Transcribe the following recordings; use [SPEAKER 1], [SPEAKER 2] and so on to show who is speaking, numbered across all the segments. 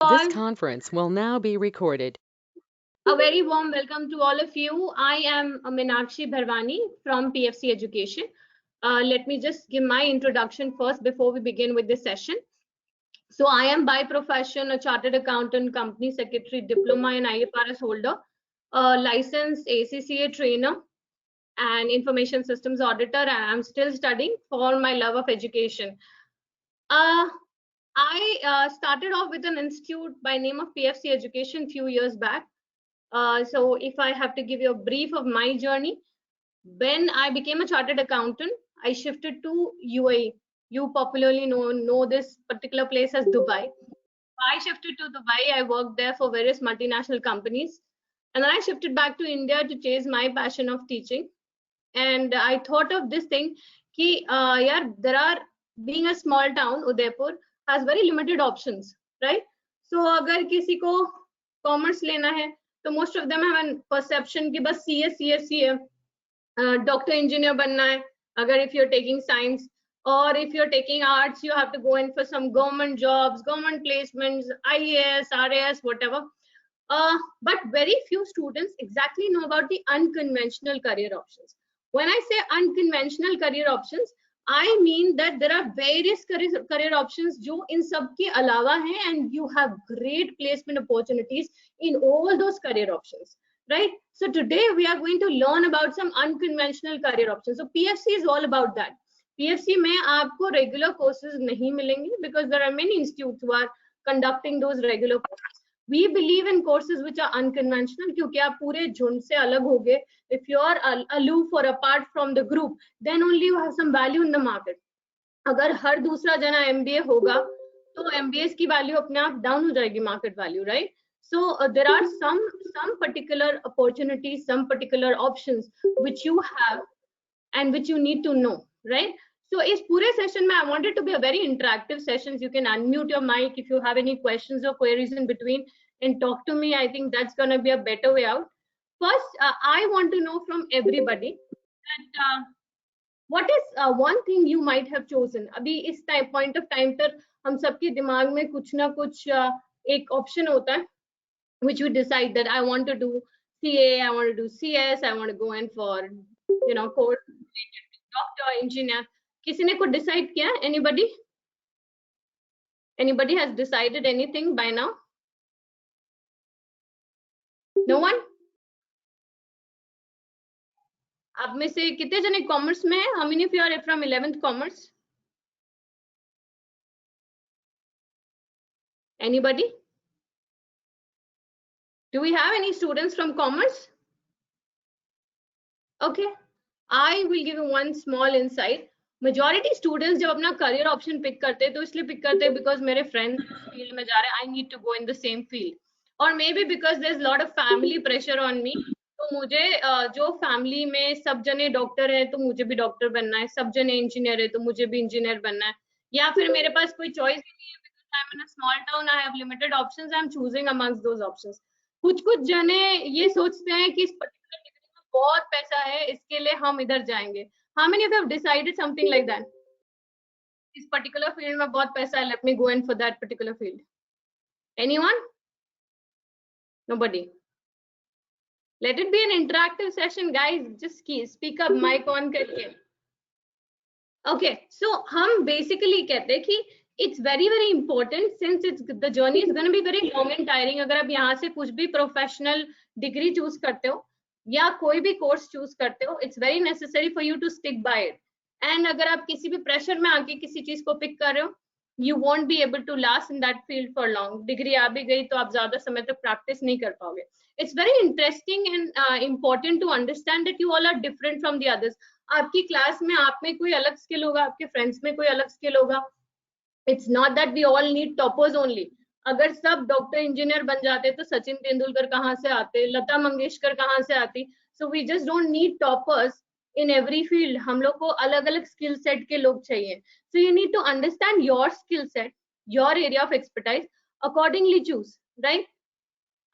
[SPEAKER 1] This
[SPEAKER 2] All,
[SPEAKER 1] conference will now be recorded.
[SPEAKER 2] a very warm welcome to all of you. I am Meenakshi Bharwani from PFC Education. Let me just give my introduction first before we begin with this session. So I am by profession a chartered accountant, company secretary, diploma and IFRS holder, a licensed ACCA trainer and information systems auditor. And I'm still studying for my love of education. Uh, I started off with an institute by name of PFC Education few years back. So if I have to give you a brief of my journey, when I became a chartered accountant, I shifted to UAE. You popularly know this particular place as Dubai. I shifted to Dubai. I worked there for various multinational companies. And then I shifted back to India to chase my passion of teaching. And I thought of this thing, ki, there are, being a small town, Udaipur has very limited options, right? So अगर किसी को commerce लेना है, तो most of them have a perception कि बस CA, doctor, engineer बनना है. अगर if you're taking science, or if you're taking arts, you have to go in for some government jobs, government placements, IAS, RAS, whatever. But very few students exactly know about the unconventional career options. When I say unconventional career options, I mean that there are various career options जो इन सब के अलावा हैं, and you have great placement opportunities in all those career options, right? So today we are going to learn about some unconventional career options. So PFC is all about that. PFC में आपको regular courses नहीं मिलेंगे because there are many institutes who are conducting those regular courses. We believe in courses which are unconventional क्योंकि आप पूरे झुंड से अलग होगे. If you are aloof or apart from the group, then only you have some value in the market. अगर हर दूसरा जना MBA होगा तो MBAs की value अपने आप down हो जाएगी, market value, right? So there are some particular opportunities, some particular options which you have and which you need to know, right? So इस पूरे session में I wanted to be a very interactive session. You can unmute your mic if you have any questions or queries in between and talk to me. I think that's going to be a better way out. First, I want to know from everybody that what is one thing you might have chosen. अभी इस point of time पर हम सबके दिमाग में कुछ ना कुछ एक option होता है which we decide that I want to do CA, I want to do CS, I want to go in for course related to doctor, engineer. किसी ने कुछ decide किया? Anybody has decided anything by now? No one? आप में से कितने जने commerce में हैं? How many of you are from 11th commerce? Anybody? Do we have any students from commerce? Okay, I will give you one small insight. Majority students जब अपना career option pick करते हैं तो इसलिए pick करते हैं because मेरे friends इस field में जा रहे हैं, I need to go in the same field, or maybe because there's a lot of family pressure on me. तो मुझे जो family में सब जने डॉक्टर है तो मुझे भी डॉक्टर बनना है, सब जने इंजीनियर है तो मुझे भी इंजीनियर बनना है, या फिर मेरे पास कोई choice ही नहीं है because I'm in a small town, I have limited options, I'm choosing amongst those options. कुछ जने ये सोचते हैं कि इस particular degree में बहुत पैसा है इसके लिए हम इधर जाएंगे. How many of you have decided something like that? इस particular field में बहुत पैसा है, let me go in for that particular field. Anyone? Nobody. Let it be an interactive session, guys. Just speak up, mic on करके. Okay, so हम basically कहते हैं कि it's very important since the journey is going to be very long and tiring. अगर आप यहाँ से कुछ भी professional degree choose करते हो या कोई भी course choose करते हो, it's very necessary for you to stick by it. And अगर आप किसी भी pressure में आके किसी चीज को pick कर रहे हो, you won't be able to last in that field for long. Degree आ भी गई तो आप ज्यादा समय तक practice नहीं कर पाओगे. It's very interesting and important to understand that you all are different from the others. आपकी क्लास में आप में कोई अलग स्किल होगा, आपके फ्रेंड्स में कोई अलग स्किल होगा. It's not that we all need toppers only. अगर सब डॉक्टर इंजीनियर बन जाते तो सचिन तेंदुलकर कहाँ से आते, लता मंगेशकर कहाँ से आती. So we just don't need toppers in every field. हम लोग को अलग अलग स्किल सेट के लोग चाहिए. So you need to understand your skill set, your area of expertise, accordingly choose, right?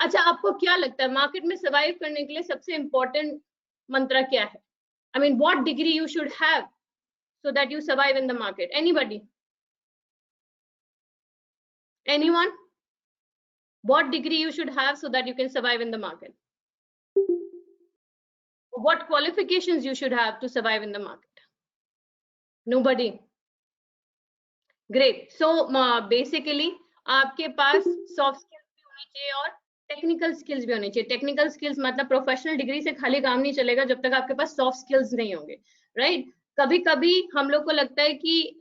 [SPEAKER 2] अच्छा, आपको क्या लगता है मार्केट में सर्वाइव करने के लिए सबसे इम्पोर्टेंट मंत्र क्या है? I mean, what degree you should have so that you survive in the market? Anybody? Anyone? What degree you should have so that you can survive in the market? What qualifications you should have to survive in the market? Nobody. Great. So basically आपके पास soft skills भी होनी चाहिए और technical skills भी होनी चाहिए. Technical skills मतलब professional degree से खाली काम नहीं चलेगा जब तक आपके पास सॉफ्ट स्किल्स नहीं होंगे, राइट? कभी कभी हम लोग को लगता है कि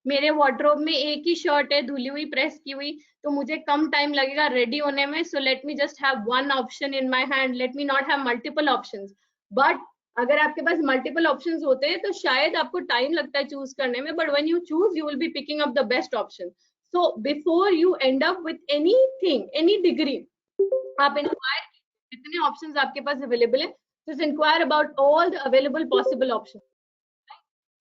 [SPEAKER 2] मेरे वार्डरोब में एक ही शर्ट है धुली हुई प्रेस की हुई, तो मुझे कम टाइम लगेगा रेडी होने में, सो let me just have one option in my hand, let me not have multiple options. But अगर आपके पास मल्टीपल ऑप्शंस होते हैं तो शायद आपको टाइम लगता है चूज करने में, but when you choose you will be picking up the best option. So before you and up with anything, any degree, आप इंक्वायर जितने ऑप्शंस आपके पास अवेलेबल है, just inquire about all the available possible options.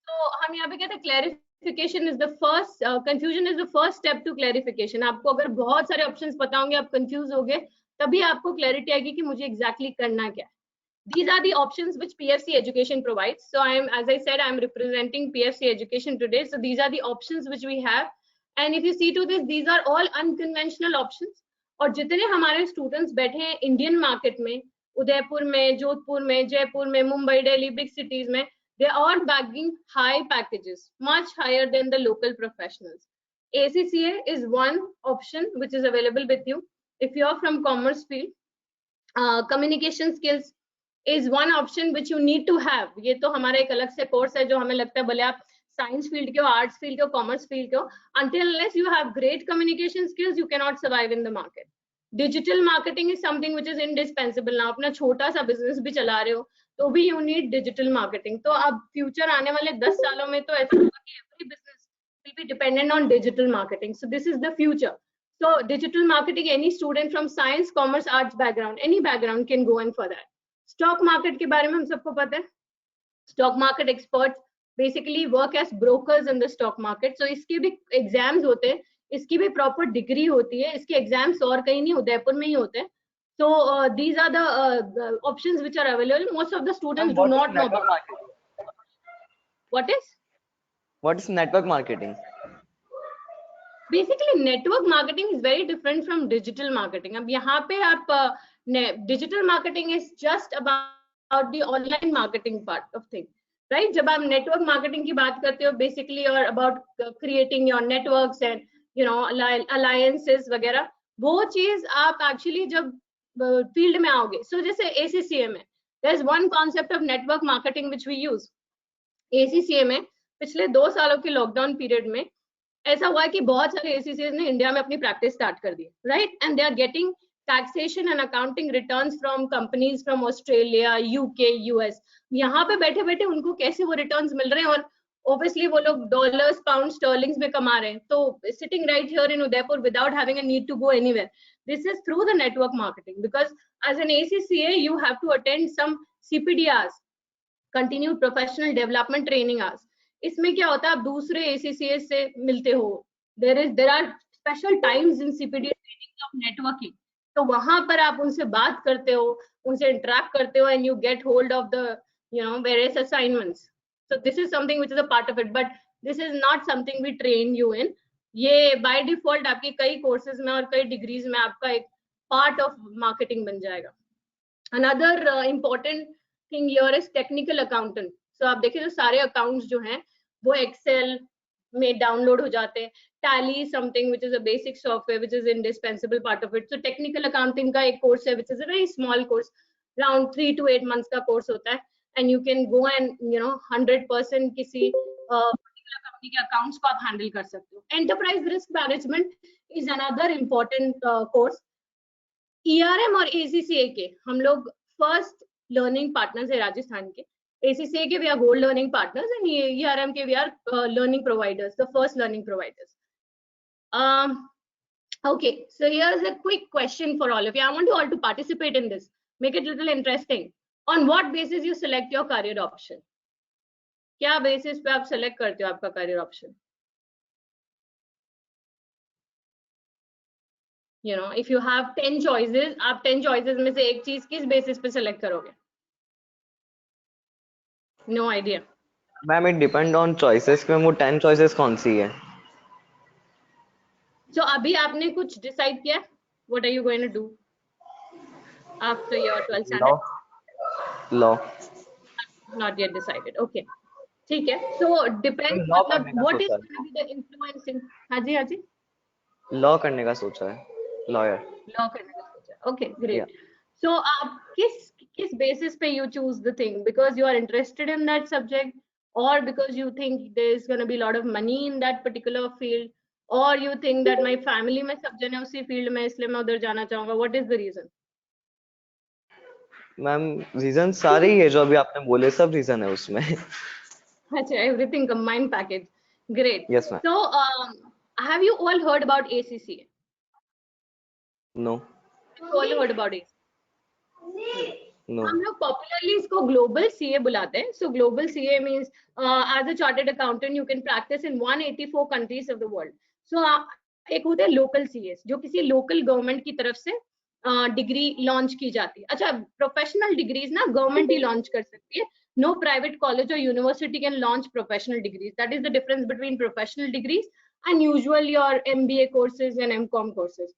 [SPEAKER 2] तो हम यहाँ पे कहते हैं clarification is the first, confusion is the first step to clarification. आपको अगर बहुत सारे ऑप्शंस पता होंगे, आप कंफ्यूज होगे, तभी आपको क्लैरिटी आएगी कि मुझे एग्जैक्टली करना क्या है. These are the options which PFC Education provides. So as I said, I am representing PFC Education today. So these are the options which we have. And if you see to this, these are all unconventional options. और जितने हमारे students बैठे हैं Indian market में, उदयपुर में, जोधपुर में, जयपुर में, Mumbai, Delhi, big cities में, they are bagging high packages, much higher than the local professionals. ACCA is one option which is available with you. If you are from commerce field, communication skills is one option which you need to have. ये तो हमारा एक अलग से course है जो हमें लगता है भले आप साइंस फील्ड के हो, आर्ट्स फील्ड के हो, कॉमर्स फील्ड के हो, until unless you have great communication skills you cannot survive in the market. Digital marketing is something which is indispensable. now अपना छोटा सा बिजनेस भी चला रहे हो तो भी you need digital marketing. तो अब फ्यूचर आने वाले 10 सालों में तो ऐसा होगा कि every business will be dependent on digital marketing. So this is the future. So digital marketing, any student from science, commerce, arts background, any background can go in for that. Stock market के बारे में हम सबको पता है. Stock market expert basically work as brokers in the stock market. So इसके भी exams होते हैं, इसकी भी प्रॉपर डिग्री होती है, इसके एग्जाम्स और कहीं नहीं, उदयपुर में ही होते हैं. So these are the options which are available. Most of the students do not know about
[SPEAKER 3] what is network marketing.
[SPEAKER 2] Basically network marketing is very different from digital marketing. अब यहाँ पे आप digital marketing is just about the online marketing part of thing, right? जब आप network marketing की बात करते हो बेसिकली और about creating your networks and you know alliances वगैरह, वो चीज आप एक्चुअली जब फील्ड में आओगे. सो जैसे ACCA में there is one concept of network marketing which we use. ACCA में पिछले 2 सालों के लॉकडाउन पीरियड में ऐसा हुआ है कि बहुत सारे ACCAs ने इंडिया में अपनी प्रैक्टिस स्टार्ट कर दी, right? And they are getting taxation and accounting returns from companies from Australia, UK, US. यहाँ पे बैठे बैठे उनको कैसे वो रिटर्न्स मिल रहे हैं, और ऑब्वियसली वो लोग डॉलर्स, पाउंड, स्टर्लिंग्स में कमा रहे हैं. तो sitting right here in Udaipur without having a need to go anywhere. This is through the network marketing, because as an ACCA you have to attend some CPDRs, continued professional development training hours. इसमें क्या होता है, आप दूसरे ACCA से मिलते हो. there are special times in CPD training of networking. तो वहां पर आप उनसे बात करते हो, उनसे इंटरेक्ट करते हो, and you get hold of the various assignments. So this is something which is a part of it, but this is not something we train you in. ये by default आपके कई कोर्सेज में और कई degrees में आपका एक part of marketing बन जाएगा. Another important thing here is technical accountant. So आप देखिए जो सारे अकाउंट्स जो हैं वो एक्सेल में डाउनलोड हो जाते हैं. Tally something which is a basic software which is indispensable part of it. So technical accounting का एक कोर्स है which is a very small course, around 3 to 8 months का कोर्स होता है, and you can go and 100% किसी particular company के accounts को आप हैंडल कर सकते हो. Enterprise risk management is another important course. ERM और ACCA के हम लोग फर्स्ट लर्निंग पार्टनर्स है राजस्थान के. ACCA के we are gold learning partners and ERM के we are learning providers, the first learning providers. Okay, so here's a quick question for all of you. I want you all to participate in this. Make it a little interesting. On what basis you select your career option? क्या basis पे आप select करते हो आपका career option? If you have 10 choices, आप 10 choices में से एक चीज किस basis पे select करोगे? No idea.
[SPEAKER 3] Ma'am it depend on choices कि वो 10 choices कौन सी है.
[SPEAKER 2] So अभी आपने कुछ डिसाइड किया? What are you going to do after your 12th
[SPEAKER 3] Law.
[SPEAKER 2] standard?
[SPEAKER 3] Law.
[SPEAKER 2] Not yet decided. Okay. ठीक है. So depends.
[SPEAKER 3] law
[SPEAKER 2] मतलब
[SPEAKER 3] करने का
[SPEAKER 2] what is
[SPEAKER 3] सोचा
[SPEAKER 2] going to be the influencing? हाँ जी हाँ जी.
[SPEAKER 3] है. Law करने का सोचा है. Lawyer.
[SPEAKER 2] Law करने का सोचा. Okay, great.
[SPEAKER 3] Yeah.
[SPEAKER 2] So आप किस basis पे you choose the thing? Because you are interested in that subject, or because you think there is going to be a lot of money in that particular field, or you think that my family में सब जने उसी field में इसलिए मैं उधर जाना चाहूँगा. What is the reason?
[SPEAKER 3] Ma'am reason सारे ही है जो अभी आपने बोले, सब रीजन है उसमें.
[SPEAKER 2] अच्छा, everything combined package. Great.
[SPEAKER 3] Yes, ma'am.
[SPEAKER 2] So have you all heard about ACCA?
[SPEAKER 3] No.
[SPEAKER 2] All heard about it?
[SPEAKER 3] No.
[SPEAKER 2] हम लोग पॉपुलरली इसको ग्लोबल सीए बुलाते हैं. So global CA means as a chartered accountant you can practice in 184 countries of the world. So एक होते हैं local CS जो किसी लोकल गवर्नमेंट की तरफ से डिग्री लॉन्च की जाती है. अच्छा, प्रोफेशनल डिग्रीज ना गवर्नमेंट ही लॉन्च कर सकती है. नो प्राइवेट कॉलेज और university can launch professional degrees. That is the difference between professional degrees and usual your MBA courses and MCOM courses.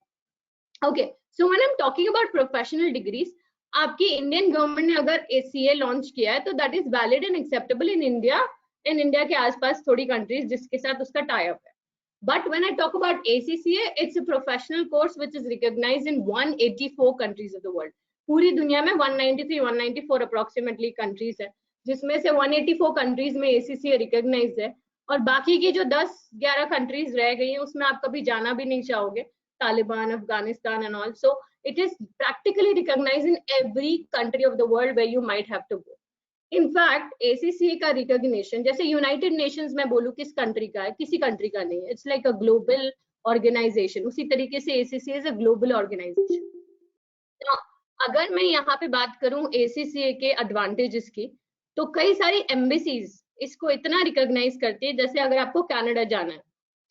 [SPEAKER 2] Okay, so when I'm talking about professional degrees, आपकी Indian government ने अगर ACA launch किया है तो that is valid and acceptable in India and India के आसपास थोड़ी countries जिसके साथ उसका टाई अप है. But when I talk about ACCA, it's a professional course which is recognized in 184 countries of the world. पूरी दुनिया में 193 194 अप्रोक्सीमेटली कंट्रीज है, जिसमें से 184 कंट्रीज में ACCA रिकॉग्नाइज्ड है. और बाकी की जो 10-11 कंट्रीज रह गई हैं उसमें आप कभी जाना भी नहीं चाहोगे, Taliban, Afghanistan and all. So it is practically recognized in every country of the world where you might have to go. In fact, ACCA का recognition जैसे यूनाइटेड नेशंस में बोलूं किस कंट्री का है, किसी कंट्री का नहीं है. It's like a global organization. उसी तरीके से ACCA is a global organization. अगर मैं यहाँ पे बात करूं ACCA के एडवांटेजेस की, तो कई सारी एम्बेसीज इसको इतना रिकॉग्नाइज करती है. जैसे अगर आपको कनाडा जाना है,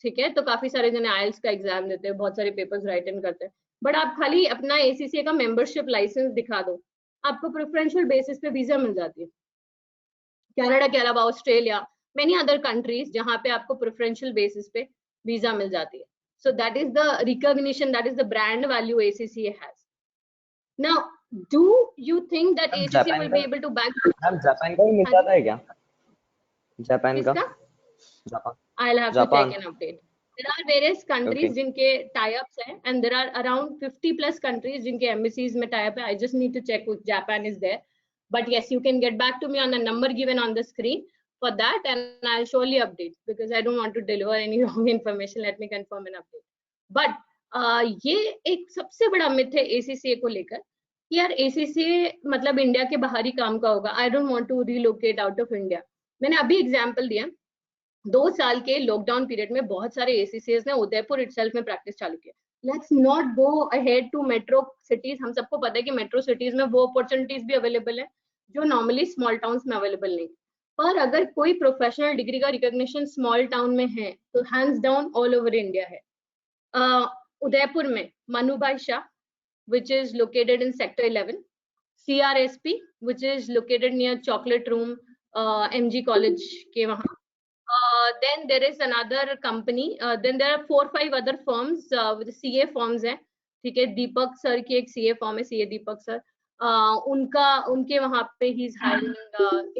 [SPEAKER 2] ठीक है, तो काफी सारे जने आइल्स का एग्जाम देते हैं, बहुत सारे पेपर्स राइट इन करते हैं, बट आप खाली अपना ACCA का मेंबरशिप लाइसेंस दिखा दो, आपको प्रेफरेंशियल बेसिस पे वीजा मिल जाती है. कनाडा के अलावा ऑस्ट्रेलिया, मेनी अदर कंट्रीज जहां पे आपको प्रेफरेंशियल बेसिस पे वीजा मिल जाती है. So that is the recognition, that is the brand value ACCA has. Now do you think that ACCA will be able to back?
[SPEAKER 3] Ma'am Japan का ही मिल जाता है क्या? जापान का? Japan.
[SPEAKER 2] I'll have to check and update. There are various countries जिनके tie-ups हैं, and there are around 50 plus countries जिनके embassies में tie-up है. I just need to check which Japan is there. But yes, you can get back to me on the number given on the screen for that, and I'll surely update because I don't want to deliver any wrong information. Let me confirm and update. But ये एक सबसे बड़ा myth है ACCA को लेकर कि यार ACCA मतलब इंडिया के बाहर ही काम का होगा. I don't want to relocate out of India. मैंने अभी एग्जाम्पल दिया, 2 साल के लॉकडाउन पीरियड में बहुत सारे ACCAs ने उदयपुर इटसेल्फ में प्रैक्टिस चालू किया. Let's not go ahead to metro cities. हम सबको पता है कि मेट्रो सिटीज में वो अपॉर्चुनिटीज भी अवेलेबल है जो नॉर्मली स्मॉल टाउन्स में अवेलेबल नहीं. पर अगर कोई प्रोफेशनल डिग्री का रिकॉग्निशन स्मॉल टाउन में है तो hands down all over India है. उदयपुर में Manubhai Shah which is located in sector 11, CRSP which is located near chocolate room MG college के वहाँ. Then there is another company, then there are 4-5 other firms with CA firms हैं, ठीक है. दीपक sir की एक CA firm है, CA दीपक sir, उनके वहाँ पे he is hiring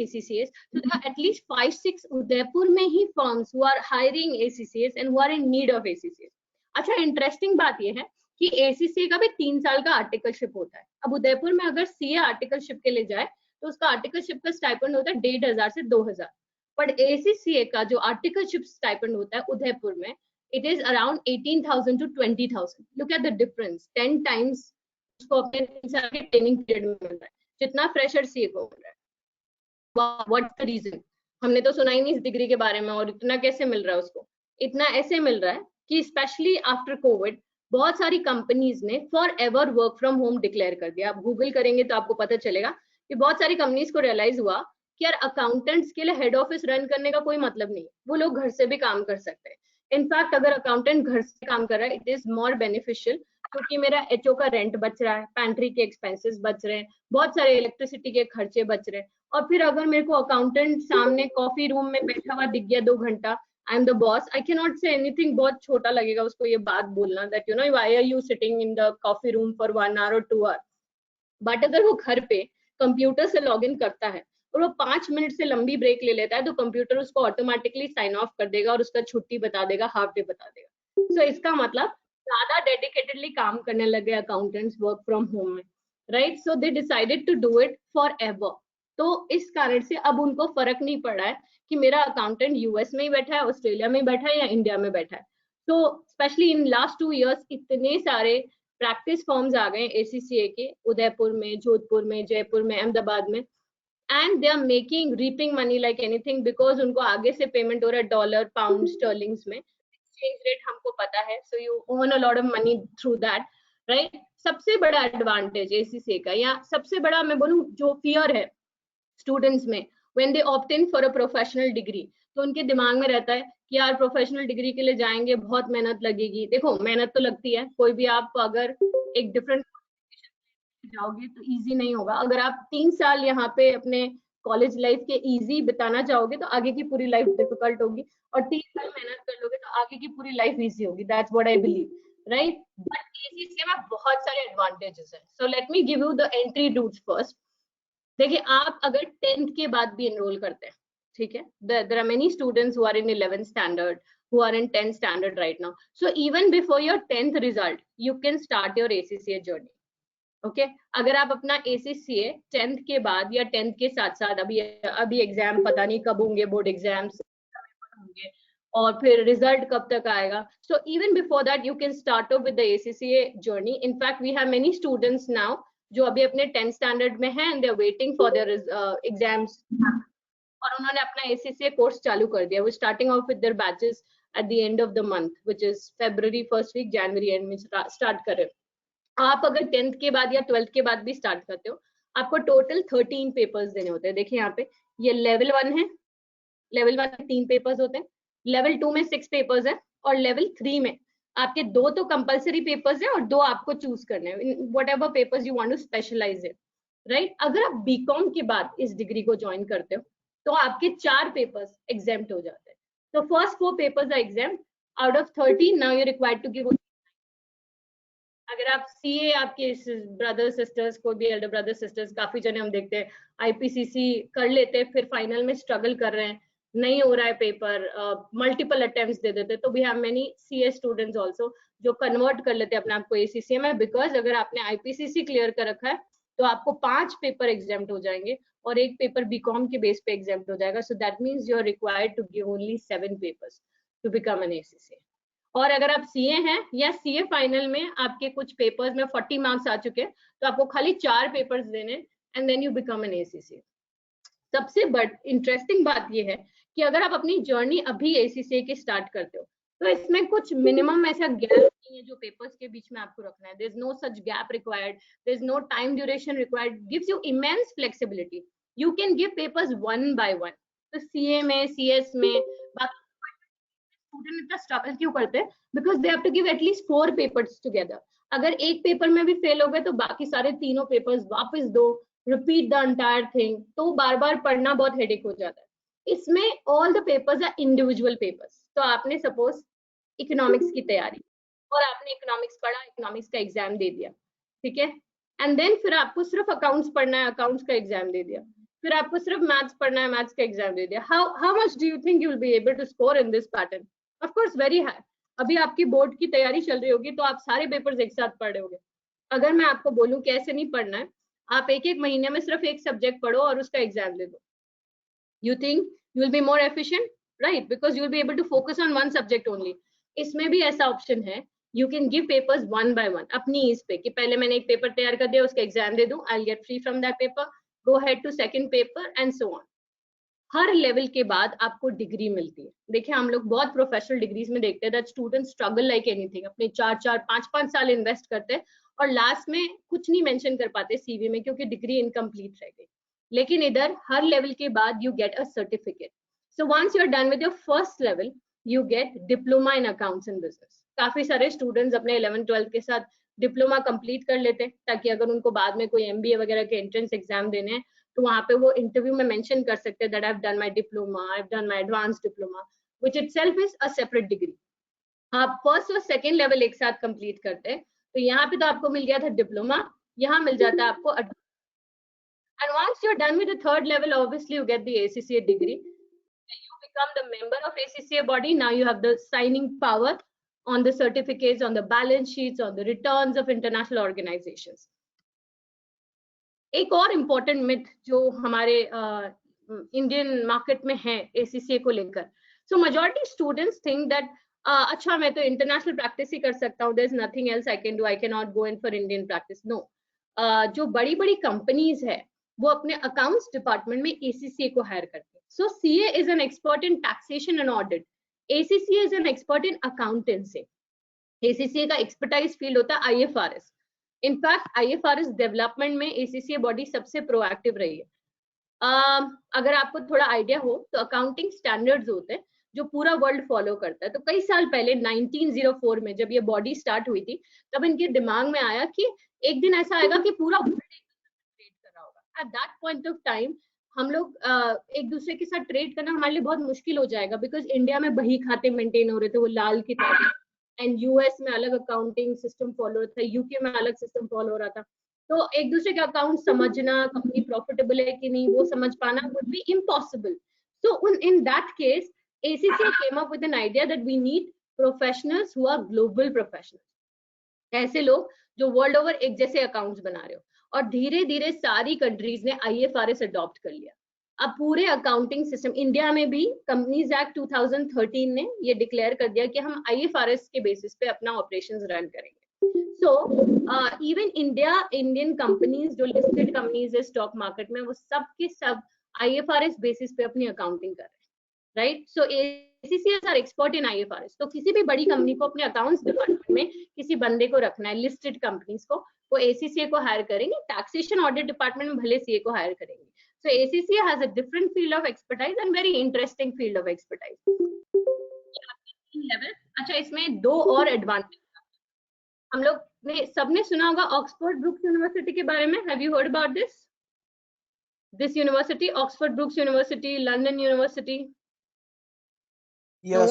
[SPEAKER 2] ACCAs. So there are at least 5-6 Udaipur में ही firms who are hiring ACCAs and who are in need of ACCAs. अच्छा, इंटरेस्टिंग बात ये है कि ACCA का भी 3 साल का आर्टिकलशिप होता है. अब उदयपुर में अगर CA आर्टिकलशिप के लिए जाए तो उसका आर्टिकलशिप का स्टाइपेंड होता है 1,500 से 2,000. बट ACCA का जो आर्टिकलशिप स्टाइपेंड होता है उदयपुर में, it is around 18,000 to 20,000. Look at the difference, 10 times उसको अपने 3 साल के ट्रेनिंग पीरियड में मिल रहा है जितना फ्रेशर CA को मिल रहा है. What's the reason? हमने तो सुना ही नहीं इस डिग्री के बारे में. और इतना कैसे मिल रहा है उसको? इतना ऐसे मिल रहा है कि स्पेशली आफ्टर कोविड बहुत सारी कंपनीज ने for ever work from home declare कर दिया. आप गूगल करेंगे तो आपको पता चलेगा कि बहुत सारी कंपनीज को रियलाइज हुआ कि यार अकाउंटेंट्स के लिए हेड ऑफिस रन करने का कोई मतलब नहीं, वो लोग घर से भी काम कर सकते हैं. इनफैक्ट अगर अकाउंटेंट घर से काम कर रहा है, इट इज मोर बेनिफिशियल क्योंकि मेरा HO का रेंट बच रहा है, पैंट्री के एक्सपेंसेस बच रहे हैं, बहुत सारे इलेक्ट्रिसिटी के खर्चे बच रहे हैं. और फिर अगर मेरे को अकाउंटेंट सामने कॉफी रूम में बैठा हुआ दिख गया 2 घंटा I am the boss, I can not say anything, बहुत छोटा लगेगा उसको ये बात बोलना that you know why are you sitting in the coffee room for 1 hour or 2 hour। But अगर वो घर पे कंप्यूटर से लॉग इन करता है और वो 5 मिनट से लंबी ब्रेक ले लेता है, तो कंप्यूटर उसको ऑटोमेटिकली साइन ऑफ कर देगा और उसका छुट्टी बता देगा, हाफ डे बता देगा। सो इसका मतलब ज्यादा डेडिकेटेडली काम करने लगे अकाउंटेंट्स वर्क फ्रॉम होम में, right. So they decided to do it forever. तो इस कारण से अब उनको फर्क नहीं पड़ रहा है कि मेरा अकाउंटेंट यूएस में ही बैठा है, ऑस्ट्रेलिया में बैठा है या इंडिया में बैठा है। तो स्पेशली इन लास्ट 2 years इतने सारे प्रैक्टिस फॉर्म्स आ गए ACCA के, उदयपुर में, जोधपुर में, जयपुर में, अहमदाबाद में, and they are making reaping money like anything, because उनको आगे से पेमेंट हो रहा है डॉलर, पाउंड, स्टर्लिंग्स में, एक्सचेंज रेट हमको पता है, so you earn a lot of money through that, right. सबसे बड़ा एडवांटेज ACCA का, या सबसे बड़ा मैं बोलूं जो फियर है स्टूडेंट्स में, when they opt in for a professional degree, तो उनके दिमाग में रहता है कि यार प्रोफेशनल डिग्री के लिए जाएंगे, बहुत मेहनत लगेगी। देखो मेहनत तो लगती है, कोई भी आप अगर एक डिफरेंट जाओगे तो इजी नहीं होगा। अगर आप 3 साल यहाँ पे अपने कॉलेज लाइफ के इजी बिताना चाहोगे तो आगे की पूरी लाइफ डिफिकल्ट होगी, और 3 साल मेहनत कर लोगे तो आगे की पूरी लाइफ इजी होगी। That's what I believe, right. But ACCA में बहुत सारे एडवांटेजेस हैं। So let me give you the entry routes first. देखिए आप अगर 10th के बाद भी एनरोल करते हैं, ठीक है, there are many students who are in 11th standard, who are in 10th standard right now. So even before your 10th result, you can start your ACCA journey. Okay? अगर आप अपना ACCA 10th के बाद या 10th के साथ साथ, अभी एग्जाम पता नहीं कब होंगे, बोर्ड एग्जाम्स होंगे और फिर रिजल्ट कब तक आएगा, so even before that you can start off with the ACCA journey. In fact we have many students now जो अभी अपने 10th स्टैंडर्ड में हैं and they are waiting for their exams, और उन्होंने अपना ACCA कोर्स चालू कर दिया। वो starting off with their batches at the end of the month, which is February first week, January end में start करें। आप अगर 10th के बाद या 12th के बाद भी स्टार्ट करते हो, आपको टोटल 13 पेपर्स देने होते हैं। देखिए यहाँ पे ये लेवल 1 है, लेवल 1 में 3 पेपर्स होते हैं, लेवल 2 में 6 पेपर्स है, और लेवल 3 में आपके 2 तो कंपलसरी पेपर्स है और 2 आपको चूज करने हैं, whatever papers you want to specialize in, right. अगर आप बीकॉम के बाद इस डिग्री को ज्वाइन करते हो तो आपके 4 पेपर्स एग्जेम्प्ट हो जाते हैं। तो first 4 papers are exempt out of 13। Now you required to give, अगर आप CA, आपके ब्रदर सिस्टर्स, कोई भी एल्डर ब्रदर सिस्टर्स, काफी जने हम देखते हैं IPCC कर लेते हैं, फिर फाइनल में स्ट्रगल कर रहे हैं, नहीं हो रहा है पेपर, मल्टीपल अटेम्प्ट्स दे देते, तो we have many CA students also जो कन्वर्ट कर लेते हैं अपने आप को ACCA में, बिकॉज अगर आपने IPCC क्लियर कर रखा है तो आपको 5 पेपर एग्जाम्प्ट हो जाएंगे और 1 पेपर बीकॉम के बेस पे एग्जाम्प्ट हो जाएगा। So that means you are required to give only 7 papers to become an ACCA। और अगर आप CA हैं या CA फाइनल में आपके कुछ पेपर्स में 40 मार्क्स आ चुके हैं, तो आपको खाली 4 पेपर्स देने, and then you become an ACCA। सबसे इंटरेस्टिंग बात ये है कि अगर आप अपनी जर्नी अभी ACCA की स्टार्ट करते हो तो इसमें कुछ मिनिमम ऐसा गैप नहीं है जो पेपर्स के बीच में आपको रखना है। There is no such gap required, there is no time duration required, gives you immense flexibility. You can give papers 1 by 1। तो CA में, CS में स्टूडेंट इतना स्ट्रगल क्यों करते हैं? Because they have to give at least 4 papers together. अगर एक paper में भी फेल हो गए तो बाकी सारे तीनों पेपर्स वापस दो, रिपीट द एंटायर थिंग, तो बार बार पढ़ना बहुत हेडेक हो जाता है। इसमें all the papers are individual papers. तो आपने सपोज इकोनॉमिक्स की तैयारी और आपने इकोनॉमिक्स पढ़ा, इकोनॉमिक्स का एग्जाम दे दिया, ठीक है, एंड देन फिर आपको सिर्फ अकाउंट्स पढ़ना है, अकाउंट्स का एग्जाम दे दिया, फिर आपको सिर्फ मैथ्स पढ़ना है, मैथ्स का एग्जाम दे दिया। How much do you think you will be able to score in this pattern? Of course very high. अभी आपकी बोर्ड की तैयारी चल रही होगी तो आप सारे पेपर्स एक साथ पढ़ रहे होगे। अगर मैं आपको बोलूं कि ऐसे नहीं पढ़ना है, आप एक महीने में सिर्फ एक सब्जेक्ट पढ़ो और उसका एग्जाम दे दो, you think you will be more efficient, right? Because you will be able to focus on one subject only. इसमें भी ऐसा ऑप्शन है, you can give papers 1 by 1 अपनी इस पे, कि पहले मैंने एक पेपर तैयार कर दिया, उसका एग्जाम दे दूं, I'll get free from that paper, go ahead to second paper and so on. Her level के बाद आपको डिग्री मिलती है। देखिए हम लोग बहुत प्रोफेशनल डिग्रीज में देखते हैं that student struggle like anything, अपने 4-4, 5-5 साल इन्वेस्ट करते हैं और लास्ट में कुछ नहीं मेंशन कर पाते CV में क्योंकि डिग्री इनकम्प्लीट रह गई। लेकिन इधर हर लेवल के बाद you get a certificate. So once you are done with your first level you get diploma in accounts and business. काफी सारे स्टूडेंट्स अपने 11th-12th के साथ डिप्लोमा कंप्लीट कर लेते हैं ताकि अगर उनको बाद में कोई MBA वगैरह के एंट्रेंस एग्जाम देने हैं तो वहां पे वो इंटरव्यू में मेंशन कर सकते हैं that I have done my diploma, I have done my advance diploma. which itself is a separate degree. आप फर्स्ट और सेकेंड लेवल एक साथ कंप्लीट करते हैं, तो यहाँ पे तो आपको मिल गया था डिप्लोमा, यहाँ मिल जाता है आपको and once you're done with the third level, obviously you get the ACCA degree. You become the member of ACCA body. Now you have the signing power on the certificates, on the balance sheets, on the returns of international organizations. एक और important myth जो हमारे Indian market में है ACCA को लेकर, so majority students think that अच्छा मैं तो इंटरनेशनल प्रैक्टिस ही कर सकता हूँ, there is nothing else I can do, I can not go in for Indian practice. No, जो बड़ी बड़ी कंपनीज है वो अपने अकाउंट्स डिपार्टमेंट में ACCA को हायर करते हैं. So CA is an expert in taxation and audit, ACCA is an expert in accountancy. ACCA का एक्सपर्टाइज फील्ड होता है IFRS. इनफैक्ट IFRS डेवलपमेंट में ACCA बॉडी सबसे प्रोएक्टिव रही है. अगर आपको थोड़ा आइडिया हो तो अकाउंटिंग स्टैंडर्ड्स होते हैं जो पूरा वर्ल्ड फॉलो करता है. तो कई साल पहले 1904 में जब ये बॉडी स्टार्ट हुई थी, तब इनके दिमाग में आया कि एक दिन ऐसा आएगा कि पूरा वर्ल्ड ट्रेड कर रहा होगा. At that point of time हम लोग एक दूसरे के साथ ट्रेड करना हमारे लिए बहुत मुश्किल हो जाएगा, बिकॉज इंडिया में बही खाते मेंटेन हो रहे थे, वो लाल किताबें, एंड यूएस में अलग अकाउंटिंग सिस्टम फॉलो हो रहा था, यूके में अलग सिस्टम फॉलो हो रहा था. तो एक दूसरे का अकाउंट समझना, कंपनी प्रॉफिटेबल है कि नहीं वो समझ पाना would be impossible. So in that case, ACCA came up with an idea that we need professionals who are global professionals. ऐसे लोग जो वर्ल्ड ओवर एक जैसे अकाउंट्स बना रहे हो. और धीरे धीरे सारी कंट्रीज ने IFRS अडॉप्ट कर लिया. अब पूरे अकाउंटिंग सिस्टम, इंडिया में भी कंपनीज एक्ट 2013 ने ये डिक्लेयर कर दिया कि हम IFRS के बेसिस पे अपना ऑपरेशंस रन करेंगे. So even Indian companies जो listed companies है स्टॉक मार्केट में, वो सब के सब IFRS बेसिस पे अपनी अकाउंटिंग कर रहे हैं, right. So ACCA are expert in IFRS. तो किसी भी बड़ी कंपनी को अपने अकाउंट्स डिपार्टमेंट में किसी बंदे को रखना है, लिस्टेड कंपनीज को, वो ACCA को हायर करेंगे. टैक्सेशन ऑडिट डिपार्टमेंट में भले CA को हायर करेंगे. So ACCA has a different field of expertise and very interesting field of expertise. अच्छा, इसमें दो और एडवांटेज हम लोग ने सबने सुना होगा. ऑक्सफोर्ड ब्रुक्स यूनिवर्सिटी के बारे में, have you heard about this university, Oxford brooks university, London university?
[SPEAKER 4] Yes,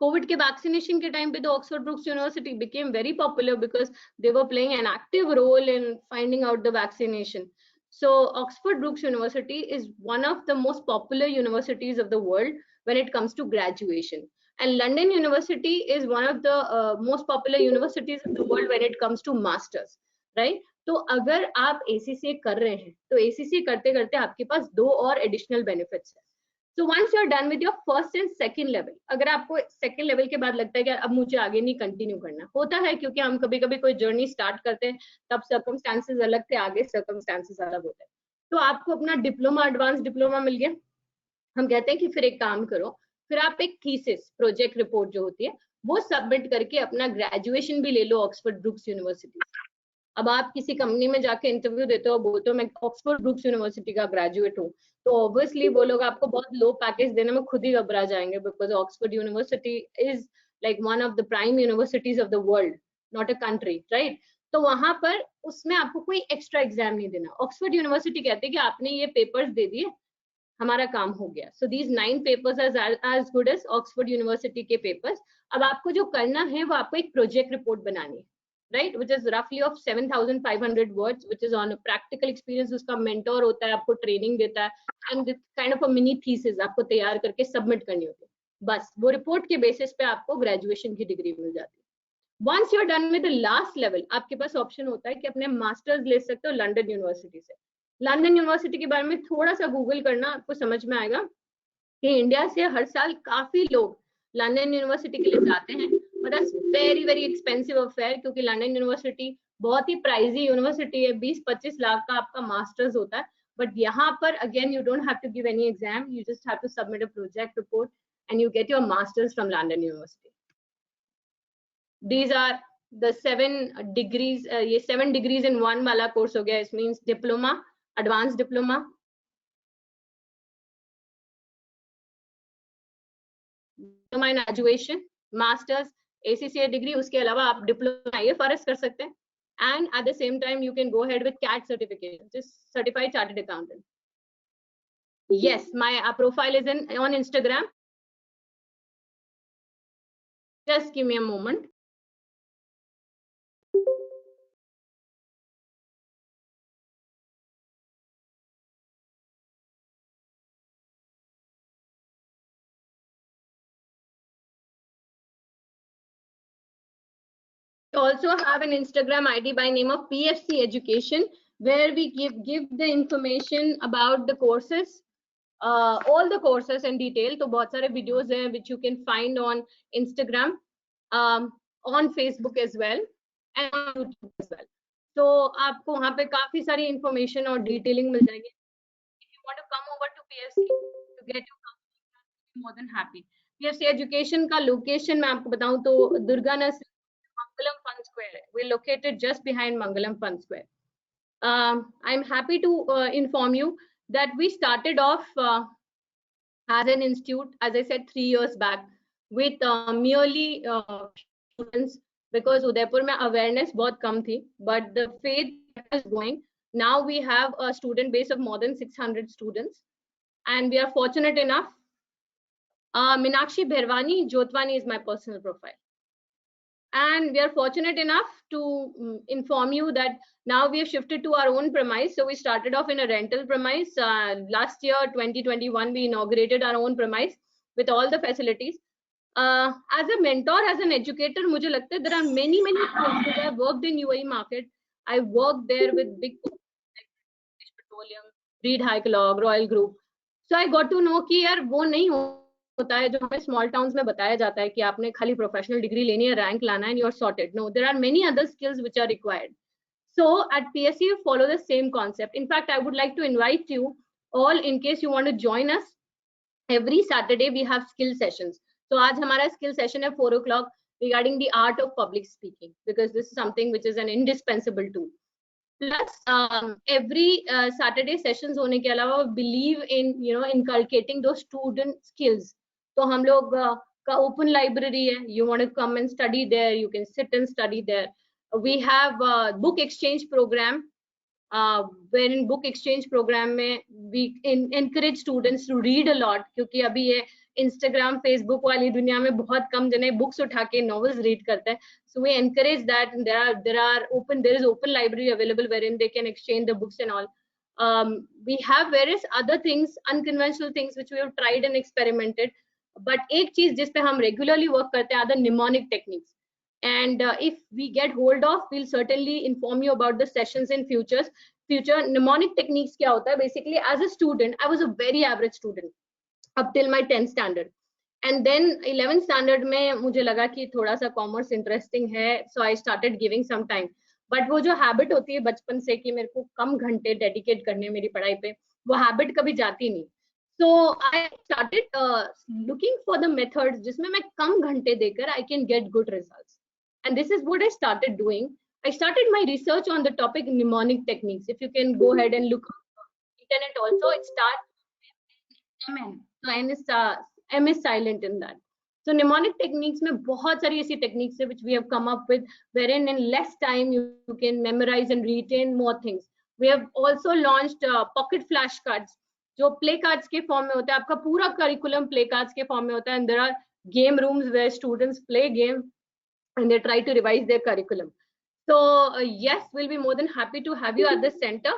[SPEAKER 2] Covid के वैक्सीनेशन के टाइम पे तो Oxford brooks university became very popular because they were playing an active role in finding out the vaccination. So Oxford Brookes University is one of the most popular universities of the world when it comes to graduation. And London University is one of the most popular universities of the world when it comes to masters, right? तो अगर आप ACCA कर रहे हैं तो ACCA करते करते आपके पास दो और एडिशनल बेनिफिट्स है. So once you're done with your first and second level, अगर आपको सेकंड लेवल के बाद लगता है कि अब मुझे आगे नहीं कंटिन्यू करना, होता है क्योंकि हम कभी कभी कोई जर्नी स्टार्ट करते हैं तब सर्कमस्टांसेस अलग थे, आगे सर्कमस्टांसेस अलग होते हैं. तो आपको अपना डिप्लोमा, एडवांस डिप्लोमा मिल गया. हम कहते हैं कि फिर एक काम करो, फिर आप एक थीसिस प्रोजेक्ट रिपोर्ट जो होती है वो सबमिट करके अपना ग्रेजुएशन भी ले लो ऑक्सफोर्ड ब्रुक्स यूनिवर्सिटी. अब आप किसी कंपनी में जाके इंटरव्यू देते हो, बोलते हो मैं ऑक्सफोर्ड ब्रुक्स यूनिवर्सिटी का ग्रेजुएट हूँ, तो ऑब्वियसली वो लोग आपको बहुत लो पैकेज देने में खुद ही घबरा जाएंगे, because Oxford university is like one of the prime universities of the world, not a country, right. तो वहां पर उसमें आपको कोई एक्स्ट्रा एग्जाम नहीं देना. ऑक्सफोर्ड यूनिवर्सिटी कहते हैं कि आपने ये पेपर्स दे दिए, हमारा काम हो गया. So these 9 papers as good as Oxford University के पेपर्स. अब आपको जो करना है वो आपको एक प्रोजेक्ट रिपोर्ट बनानी है, right, which is roughly of 7,500 words, which is on a practical experience. उसका mentor होता है, आपको ट्रेनिंग देता है, and it's kind of a mini thesis आपको तैयार करके सबमिट करनी होती है. बस वो रिपोर्ट के बेसिस पे आपको ग्रेजुएशन की डिग्री मिल जाती है. Once you're done with the last level, आपके पास ऑप्शन होता है कि अपने मास्टर्स ले सकते हो लंदन यूनिवर्सिटी से. लंदन यूनिवर्सिटी के बारे में थोड़ा सा गूगल करना, आपको समझ में आएगा कि इंडिया से हर साल काफी लोग लंदन यूनिवर्सिटी के लिए जाते हैं, but that's very very expensive affair, क्योंकि लंदन यूनिवर्सिटी बहुत ही प्राइजी यूनिवर्सिटी है. 20-25 लाख का आपका मास्टर्स होता है. बट यहाँ पर again you don't have to give any exam, you just have to submit a project report and you get your masters from London University. These are the 7 degrees. ये 7 degrees in 1 वाला course हो गया. It means diploma, advance diploma, diploma in graduation, masters, ACCA degree. उसके अलावा आप diploma IFRS कर सकते हैं, and at the same time you can go ahead with CAT certification, which is certified chartered accountant. Yes, my profile is on Instagram. Just give me a moment. We also have an Instagram ID by name of PFC Education, where we give the information about the courses, all the courses in detail. तो बहुत सारे videos हैं which you can find on Instagram, on Facebook as well, and on YouTube as well. तो आपको वहाँ पे काफी सारी information और detailing मिल जाएगी. If you want to come over to PFC to get your counseling, I'm more than happy. PFC Education का location मैं आपको बताऊं तो Durga nursery, Mangalam Fun Square. We're located just behind Mangalam Fun Square. I'm happy to inform you that we started off as an institute, as I said, 3 years back, with merely students, because Udaipur mein awareness bahut kam thi, but the faith is going. Now we have a student base of more than 600 students, and we are fortunate enough. Meenakshi Bharwani Jotwani is my personal profile. And we are fortunate enough to inform you that now we have shifted to our own premise. So we started off in a rental premise. Last year, 2021, we inaugurated our own premise with all the facilities. As a mentor, as an educator, मुझे लगता है there are many schools. I have worked in UAE market. I worked there with big like British Petroleum, Reed Hycalog, Royal Group. So I got to know कि यार वो नहीं होता है जो हमें स्मॉल टाउन्स में बताया जाता है कि आपने खाली प्रोफेशनल डिग्री लेनी है, रैंक लाना है, and you're sorted. No, there are many other skills which are required. So at PSC you follow the same concept. In fact, I would like to invite you all, in case you want to join us. Every Saturday we have skill sessions. So आज हमारा skill session है 4 o'clock regarding the art of public speaking, because this is something which is an indispensable tool. Plus every Saturday sessions होने के अलावा believe in inculcating those student skills. तो हम लोग का open library है. You want to come and study there, you can sit and study there. We have book exchange program, wherein book exchange program में we encourage students to read a lot, क्योंकि अभी ये Instagram, Facebook वाली दुनिया में बहुत कम जने books उठा के novels read करते हैं. So we encourage that, and there is open library available wherein they can exchange the books and all. We have various other things, unconventional things which we have tried and experimented. But एक चीज जिस पे हम regularly work करते हैं are the mnemonic techniques. And if we get hold of, we'll certainly inform you about the sessions in future. Mnemonic techniques क्या होता है? Basically, as a student, I was a very average student up till my 10th standard. And then 11th standard में मुझे लगा कि थोड़ा सा commerce interesting है, so I started giving some time. But वो जो habit होती है बचपन से कि मेरे को कम घंटे dedicate करने मेरी पढ़ाई पे, वो habit कभी जाती नहीं. So I started looking for the methods जिसमें मैं कम घंटे देकर I can get good results. And this is what I started doing. I started my research on the topic mnemonic techniques. If you can go ahead and look on the internet also, it starts with MN. So N is M is silent in that. So mnemonic techniques में बहुत सारी ऐसी techniques है which we have come up with, wherein in less time you can memorize and retain more things. We have also launched pocket flashcards, जो play cards के form में होता है. आपका पूरा curriculum play cards के form में होता है, and there are game rooms where students play game and they try to revise their curriculum. So yes, we'll be more than happy to have you at the center.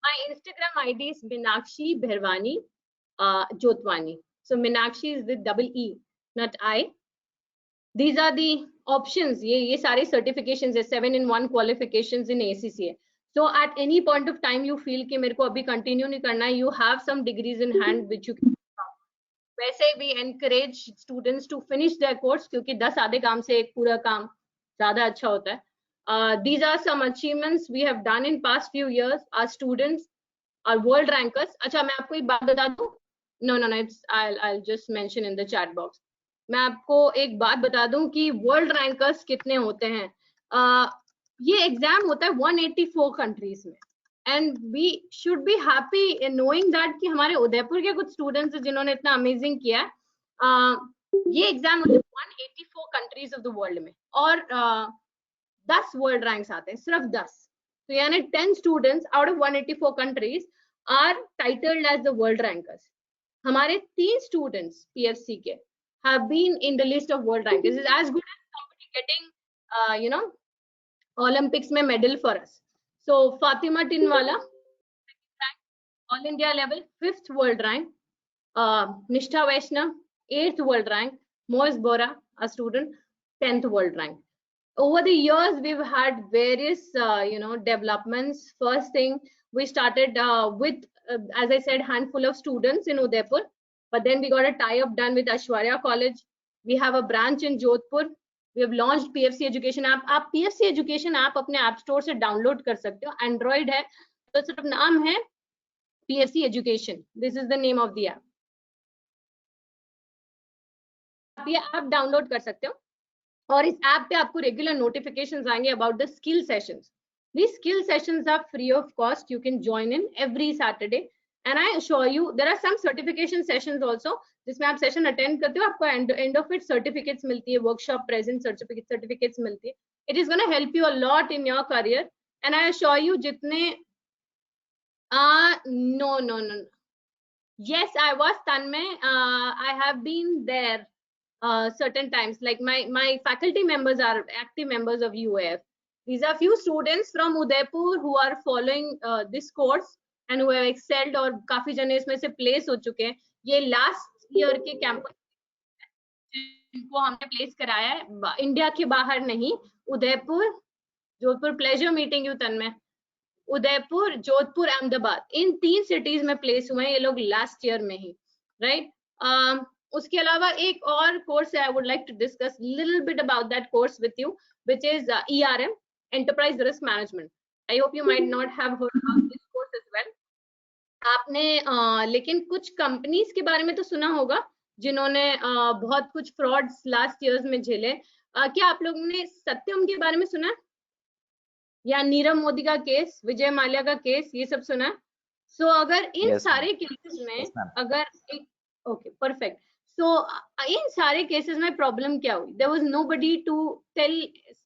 [SPEAKER 2] My Instagram ID is Meenakshi Bharwani Jotwani. So Meenakshi is with double E, not I. These are the options. ये सारे certifications है, 7-in-1 qualifications in ACCA. So at any point of time you feel कि मेरे को अभी continue नहीं करना है, you have some degrees in hand which you can. वैसे we encourage students to finish their course, क्योंकि 10 आधे काम से एक पूरा काम ज़्यादा अच्छा होता है. These are some achievements we have done in past few years. Our students are world rankers. अच्छा मैं आपको एक बात बता दूं. No, I'll just mention in the chat box. मैं आपको एक बात बता दूं कि world rankers कितने होते हैं. ये एग्जाम होता है 184 कंट्रीज में, and we should be happy in knowing that कि हमारे उदयपुर के कुछ स्टूडेंट्स हैं जिन्होंने इतना अमेजिंग किया है. ये एग्जाम होता है 184 कंट्रीज ऑफ द वर्ल्ड में, और 10 वर्ल्ड रैंक्स आते हैं, सिर्फ 10. तो यानी 10 students out of 184 countries are titled as the world rankers. हमारे 3 स्टूडेंट्स PFC के have been in the list of world rank. This is as good as somebody getting Olympics में medal for us. So Fatima Tinwala, all India level 5th world rank. Nishtha Vaishnav, 8th world rank. Moez Bora, a student, 10th world rank. Over the years, we've had various developments. First thing, we started with, as I said, handful of students in Udaipur, but then we got a tie-up done with Aishwarya College. We have a branch in Jodhpur. We have launched PFC Education app. आप PFC Education app अपने App Store से download कर सकते हो. Android है, तो सिर्फ नाम है PFC Education. This is the name of the app. आप ये ऐप डाउनलोड कर सकते हो और इस ऐप पे आपको रेगुलर नोटिफिकेशंस आएंगे about the skill sessions. These skill sessions are free of cost. You can join in every Saturday, and I assure you there are some certification sessions also जिसमें आप सेशन अटेंड करते हो, आपको end of it certificates मिलती है, workshop present certificates मिलती है. It is gonna help you a lot in your career, and I assure you जितने no. Yes, I was Tanmay. I have been there certain times. Like my faculty members are active members of UAF. These are few students from Udaipur who are following this course and who have excelled, और काफी जने इसमें से place हो चुके हैं. ये last year के कैंपस जिनको हमने प्लेस कराया है, इंडिया के बाहर नहीं, Udaipur, Jodhpur. Pleasure meeting you Tanmay. Udaipur, Jodhpur, Ahmedabad, in 3 cities में प्लेस हुए हैं ये लोग लास्ट ईयर में ही, राइट. उसके अलावा एक और कोर्स है, I would like to discuss little bit about that course with you, which is ERM, enterprise risk management. I hope you might not have heard about this course as well. आपने लेकिन कुछ companies के बारे में तो सुना होगा जिन्होंने बहुत कुछ फ्रॉड्स लास्ट ईयर्स में झेले. क्या आप लोगों ने सत्यम के बारे में सुना, या नीरव मोदी का केस, विजय माल्या का केस, ये सब सुना? सो अगर इन सारे केसेस में अगर ओके परफेक्ट, सो इन सारे केसेस में प्रॉब्लम क्या हुई? There was nobody to tell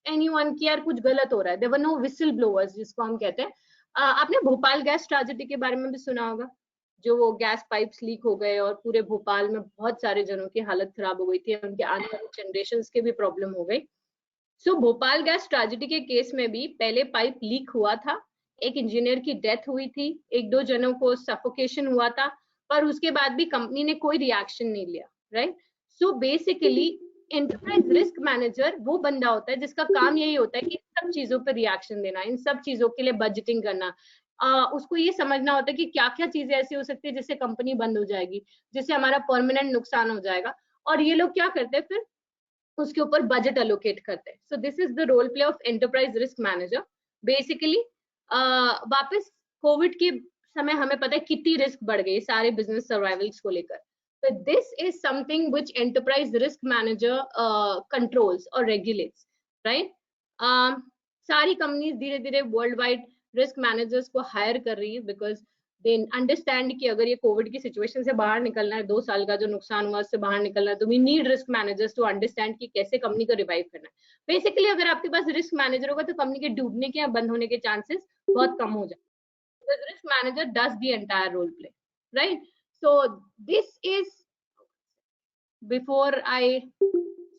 [SPEAKER 2] anyone कि यार कुछ गलत हो रहा है. There were no whistle blowers जिसको हम कहते हैं. आपने भोपाल गैस ट्रेजेडी के बारे में भी सुना होगा, जो वो गैस पाइप्स लीक हो गए और पूरे भोपाल में बहुत सारे जनों की हालत खराब हो गई थी, उनके आने वाले जनरेशंस के भी प्रॉब्लम हो गई. सो भोपाल गैस ट्रेजेडी के केस में भी पहले पाइप लीक हुआ था, एक इंजीनियर की डेथ हुई थी, 1-2 जनों को सफोकेशन हुआ था, पर उसके बाद भी कंपनी ने कोई रिएक्शन नहीं लिया, right. So basically enterprise risk manager वो बंदा होता है जिसका काम यही होता है कि इन सब चीजों पर रिएक्शन देना, इन सब चीजों के लिए बजटिंग करना. उसको ये समझना होता है कि क्या क्या चीजें ऐसी हो सकती है जिससे कंपनी बंद हो जाएगी, जिससे हमारा परमानेंट नुकसान हो जाएगा, और ये लोग क्या करते हैं फिर उसके ऊपर बजट एलोकेट करते हैं. So this is the role play of enterprise risk manager. Basically वापस कोविड के समय हमें पता है कितनी रिस्क बढ़ गई सारे बिजनेस सर्वाइवल्स को लेकर. So this is something which enterprise risk manager controls or regulates, right? सारी कंपनीज धीरे धीरे वर्ल्ड वाइड रिस्क मैनेजर्स को हायर कर रही है, बिकॉज दे अंडरस्टैंड कि अगर ये कोविड की सिचुएशन से बाहर निकलना है, 2 साल का जो नुकसान हुआ उससे बाहर निकलना है, तो we need risk managers to understand कि कैसे कंपनी को रिवाइव करना है. बेसिकली अगर आपके पास रिस्क मैनेजर होगा तो कंपनी के डूबने के या बंद होने के चांसेस बहुत कम हो जाए. Risk manager does the entire role play, right. So this is, before I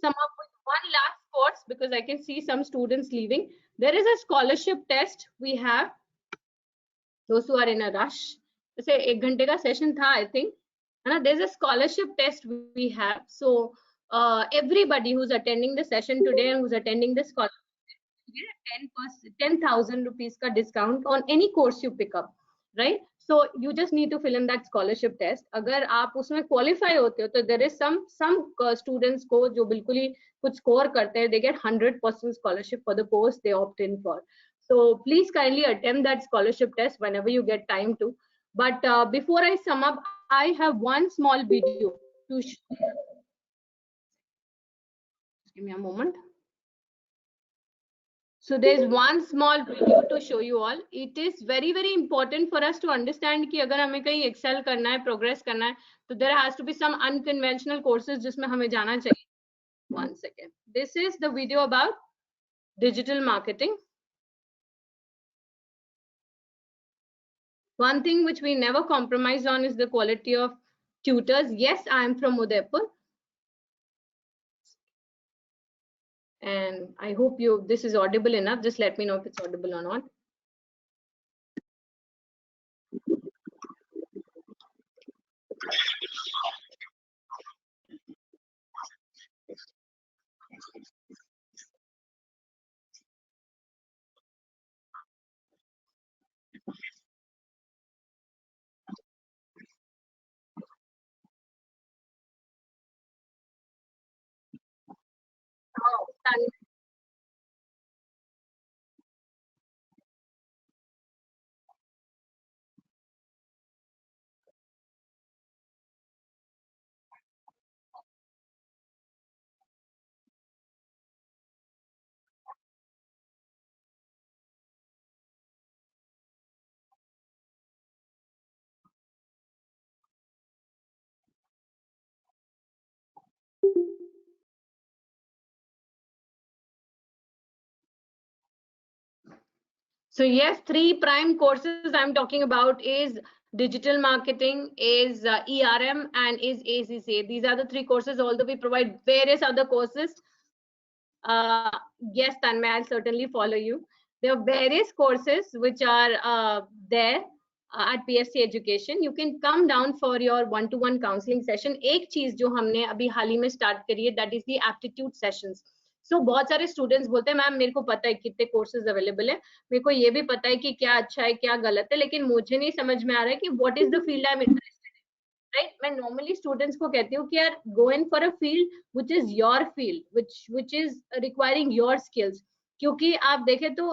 [SPEAKER 2] sum up with one last course, because I can see some students leaving, there is a scholarship test we have. Those who are in a rush, say 1 घंटे का session था I think, है ना. There's a scholarship test we have. So everybody who's attending the session today and who's attending the scholarship get 10,000 rupees का discount on any course you pick up, right? So you just need to fill in that scholarship test. अगर आप उसमें qualify होते हो तो there is some students को जो बिल्कुल ही कुछ score करते हैं, they get 100% scholarship for the course they opt in for. So please kindly attempt that scholarship test whenever you get time to. But before I sum up, I have one small video to show. Give me a moment. So there's one small video to show you all. It is very very important for us to understand कि अगर हमें कहीं excel करना है, progress करना है, तो there has to be some unconventional courses जिसमें हमें जाना चाहिए. One second. This is the video about digital marketing. One thing which we never compromise on is the quality of tutors. Yes, I am from Udaipur. And I hope this is audible enough. Just let me know if it's audible or not. Oh, done. So yes, 3 prime courses I'm talking about is digital marketing, is ERM, and is ACCA. These are the 3 courses, although we provide various other courses. Yes, Tanmay, I'll certainly follow you. There are various courses which are there at PFC Education. You can come down for your one-to-one counseling session. एक चीज जो हमने अभी हाल ही में start करी है, that is the aptitude sessions. So बहुत सारे students बोलते हैं मैम मेरे को पता है कितने courses available है, मेरे को ये भी पता है कि क्या अच्छा है क्या गलत है, लेकिन मुझे नहीं समझ में आ रहा है कि what is the field I'm interested in. Right? मैं normally students को कहती हूँ कि यार go in for a field which is your field, which is requiring your skills. क्योंकि आप देखें तो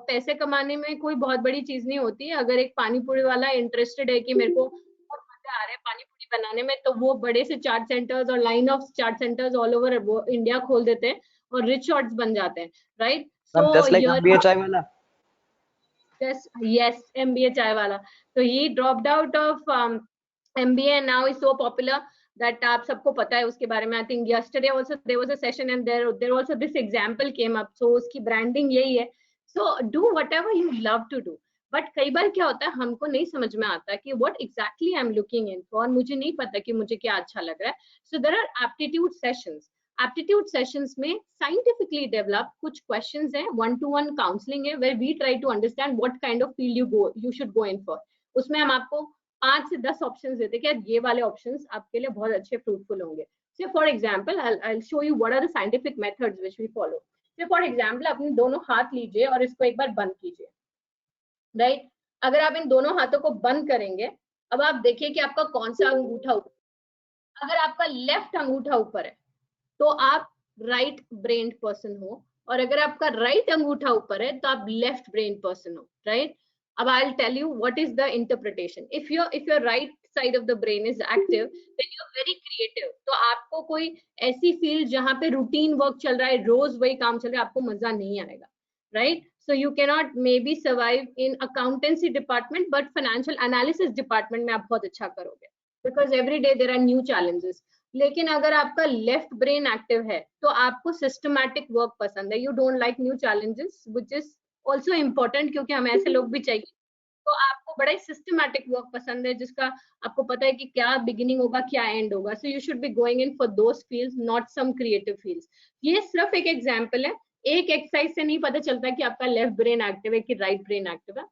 [SPEAKER 2] पैसे कमाने में कोई बहुत बड़ी चीज नहीं होती है. अगर एक पानी पूरी वाला इंटरेस्टेड है कि मेरे को बहुत मजा आ रहा है पानी पूरी बनाने में, तो वो बड़े से चाट सेंटर्स और line of chaat centres all over India खोल देते हैं और रिच शॉट्स बन जाते हैं. Right?
[SPEAKER 3] Ma'am, just like MBA chai wala.
[SPEAKER 2] Yes, MBA chai wala. So he dropped out of MBA and now is so popular that आप सबको पता है उसके बारे में. I think yesterday also there was a session and there also this example came up. So उसकी branding यही है. So do whatever you love to do. But कई बार क्या होता है हमको नहीं समझ में आता कि what exactly I'm looking in for. मुझे नहीं पता कि मुझे क्या अच्छा लग रहा है. So there are aptitude sessions. Aptitude sessions में scientifically developed कुछ questions हैं, one-to-one counseling है, where we try to understand what kind of field you should go in for. उसमें हम आपको 5 से 10 ऑप्शंस देते हैं कि ये वाले ऑप्शंस आपके लिए बहुत अच्छे फ्रूटफुल होंगे. So for example, I'll show you what are the scientific methods which we follow. So for example, अपने दोनों हाथ लीजिए और इसको एक बार बंद कीजिए. राइट? अगर आप इन दोनों हाथों को बंद करेंगे, अब आप देखिए कि आपका कौन सा अंगूठा ऊपर. अगर आपका लेफ्ट अंगूठा ऊपर है तो आप राइट ब्रेन पर्सन हो, और अगर आपका राइट अंगूठा ऊपर है तो आप लेफ्ट ब्रेन पर्सन हो. राइट? अब I'll tell you what is the interpretation. If your right side of the brain is active, then you're very creative. तो आपको कोई ऐसी फील्ड जहां पे रूटीन वर्क चल रहा है, रोज वही काम चल रहा है, आपको मजा नहीं आएगा. Right? So you cannot maybe survive in accountancy department, but financial analysis department में आप बहुत अच्छा करोगे, because every day there are new challenges. लेकिन अगर आपका लेफ्ट ब्रेन एक्टिव है तो आपको सिस्टमैटिक वर्क पसंद है. You don't like new challenges, which is also important, क्योंकि हम ऐसे लोग भी चाहिए. तो आपको बड़ा ही सिस्टमैटिक वर्क पसंद है जिसका आपको पता है कि क्या बिगिनिंग होगा क्या एंड होगा. So you should be going in for those fields, not some creative fields. ये सिर्फ एक एग्जांपल है. एक एक्सरसाइज से नहीं पता चलता कि आपका लेफ्ट ब्रेन एक्टिव है कि राइट ब्रेन एक्टिव है.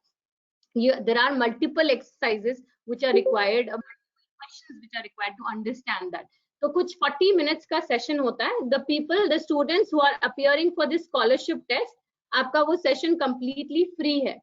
[SPEAKER 2] There are multiple exercises which are required, questions which are required to understand that. तो कुछ 40 minutes का सेशन होता है. the students who are appearing for this scholarship test, आपका वो सेशन completely free है,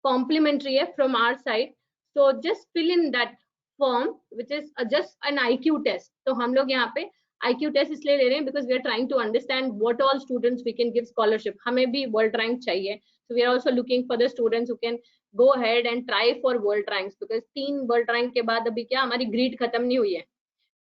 [SPEAKER 2] complimentary है from our side. So just fill in that form which is just an IQ test. तो हम लोग यहाँ पे IQ test इसलिए ले रहे हैं because we are trying to understand what all students we can give scholarship. हमें भी world rank चाहिए. So we are also looking for the students who can go ahead and try for world ranks, because 3 world rank के बाद अभी क्या हमारी grid खत्म नहीं हुई है.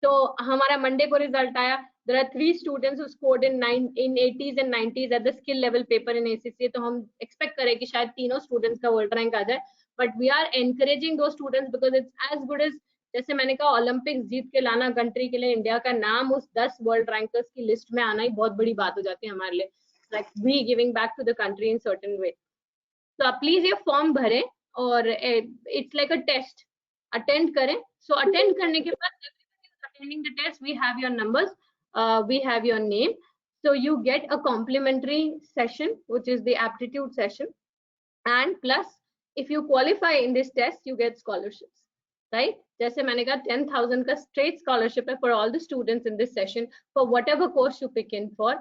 [SPEAKER 2] तो हमारा मंडे को रिजल्ट आया. There are 3 students who scored in 80s and 90s at the skill level paper in ACCA. तो हम expect करें कि शायद तीनों students का world rank आ जाए. But we are encouraging those students because it's as good as, जैसे मैंने कहा, ओलंपिक्स जीत के लाना कंट्री के लिए, इंडिया का नाम उस 10 वर्ल्ड रैंकर्स की लिस्ट में आना ही बहुत बड़ी बात हो जाती है हमारे लिए. Like we giving back to the country in certain way. तो आप प्लीज ये फॉर्म भरें और it's like a test, attend करें. सो अटेंड करने के बाद attending the test, we have your numbers, we have your name. So you get a complimentary session, which is the aptitude session. And plus, if you qualify in this test, you get scholarships, right? जैसे मैंने कहा 10,000 का straight scholarship है for all the students in this session for whatever course you pick in for,